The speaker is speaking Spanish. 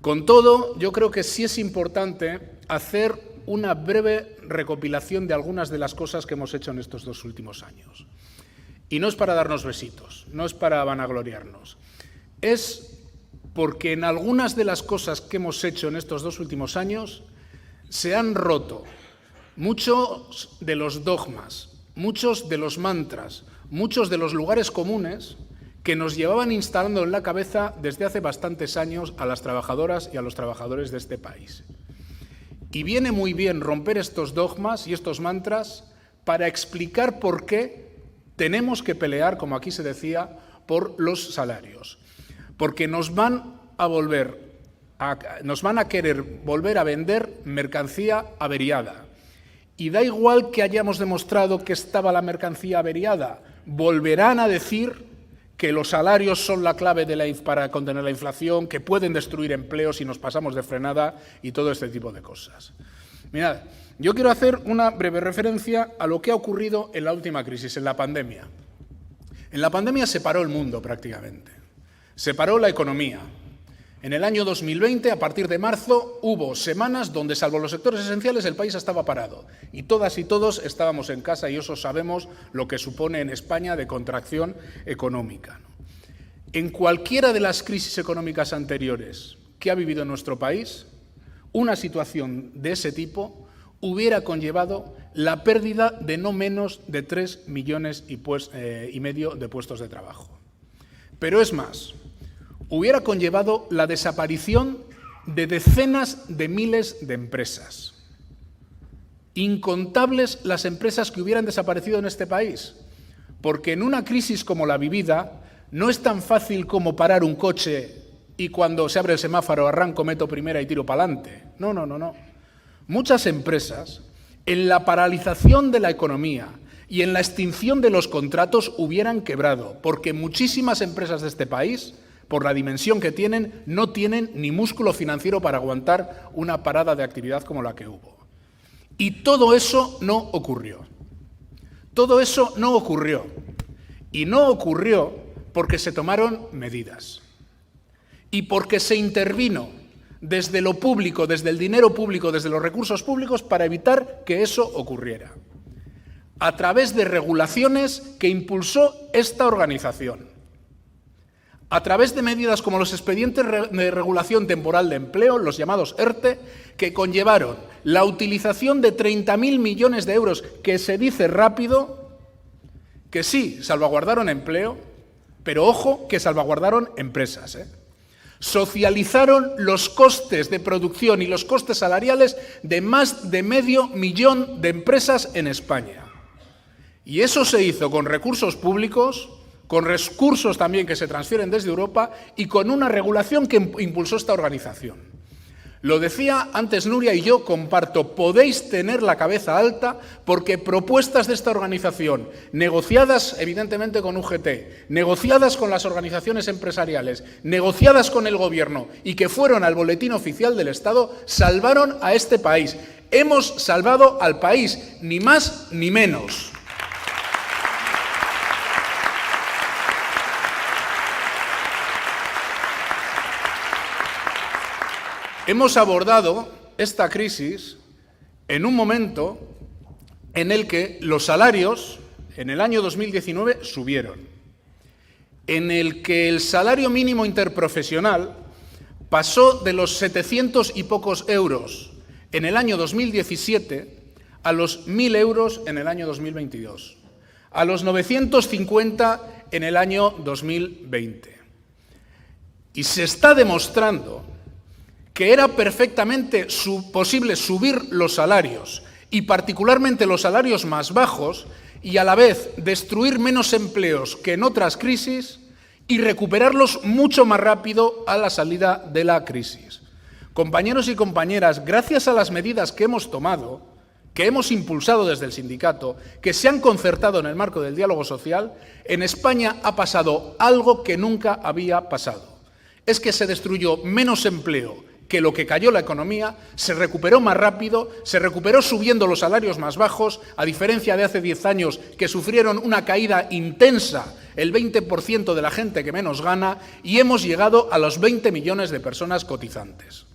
Con todo, yo creo que sí es importante hacer una breve recopilación de algunas de las cosas que hemos hecho en estos 2 últimos años. Y no es para darnos besitos, no es para vanagloriarnos. Es porque en algunas de las cosas que hemos hecho en estos 2 últimos años se han roto muchos de los dogmas, muchos de los mantras, muchos de los lugares comunes que nos llevaban instalando en la cabeza desde hace bastantes años a las trabajadoras y a los trabajadores de este país. Y viene muy bien romper estos dogmas y estos mantras para explicar por qué tenemos que pelear, como aquí se decía, por los salarios. Porque nos van a querer volver a vender mercancía averiada. Y da igual que hayamos demostrado que estaba la mercancía averiada, volverán a decir que los salarios son la clave para contener la inflación, que pueden destruir empleos si nos pasamos de frenada y todo este tipo de cosas. Mirad, yo quiero hacer una breve referencia a lo que ha ocurrido en la última crisis, en la pandemia. En la pandemia se paró el mundo prácticamente, se paró la economía. En el año 2020, a partir de marzo, hubo semanas donde, salvo los sectores esenciales, el país estaba parado. Y todas y todos estábamos en casa y eso sabemos lo que supone en España de contracción económica. En cualquiera de las crisis económicas anteriores que ha vivido nuestro país, una situación de ese tipo hubiera conllevado la pérdida de no menos de 3,5 millones de puestos de trabajo. Pero es más, hubiera conllevado la desaparición de decenas de miles de empresas. Incontables las empresas que hubieran desaparecido en este país, porque en una crisis como la vivida no es tan fácil como parar un coche y cuando se abre el semáforo arranco, meto primera y tiro para adelante. No. Muchas empresas, en la paralización de la economía y en la extinción de los contratos, hubieran quebrado, porque muchísimas empresas de este país, por la dimensión que tienen, no tienen ni músculo financiero para aguantar una parada de actividad como la que hubo. Y todo eso no ocurrió. Todo eso no ocurrió. Y no ocurrió porque se tomaron medidas. Y porque se intervino desde lo público, desde el dinero público, desde los recursos públicos, para evitar que eso ocurriera. A través de regulaciones que impulsó esta organización. A través de medidas como los expedientes de regulación temporal de empleo, los llamados ERTE, que conllevaron la utilización de 30.000 millones de euros, que se dice rápido, que sí, salvaguardaron empleo, pero ojo, que salvaguardaron empresas. Socializaron los costes de producción y los costes salariales de más de 500.000 de empresas en España. Y eso se hizo con recursos públicos, con recursos también que se transfieren desde Europa y con una regulación que impulsó esta organización. Lo decía antes Nuria y yo comparto, podéis tener la cabeza alta porque propuestas de esta organización, negociadas evidentemente con UGT, negociadas con las organizaciones empresariales, negociadas con el Gobierno y que fueron al Boletín Oficial del Estado, salvaron a este país. Hemos salvado al país, ni más ni menos. Hemos abordado esta crisis en un momento en el que los salarios en el año 2019 subieron, en el que el salario mínimo interprofesional pasó de los 700 y pocos euros en el año 2017 a los 1.000 euros en el año 2022, a los 950 en el año 2020. Y se está demostrando que era perfectamente posible subir los salarios, y particularmente los salarios más bajos, y a la vez destruir menos empleos que en otras crisis y recuperarlos mucho más rápido a la salida de la crisis. Compañeros y compañeras, gracias a las medidas que hemos tomado, que hemos impulsado desde el sindicato, que se han concertado en el marco del diálogo social, en España ha pasado algo que nunca había pasado. Es que se destruyó menos empleo que lo que cayó la economía se recuperó más rápido, se recuperó subiendo los salarios más bajos, a diferencia de hace 10 años que sufrieron una caída intensa, el 20% de la gente que menos gana, y hemos llegado a los 20 millones de personas cotizantes.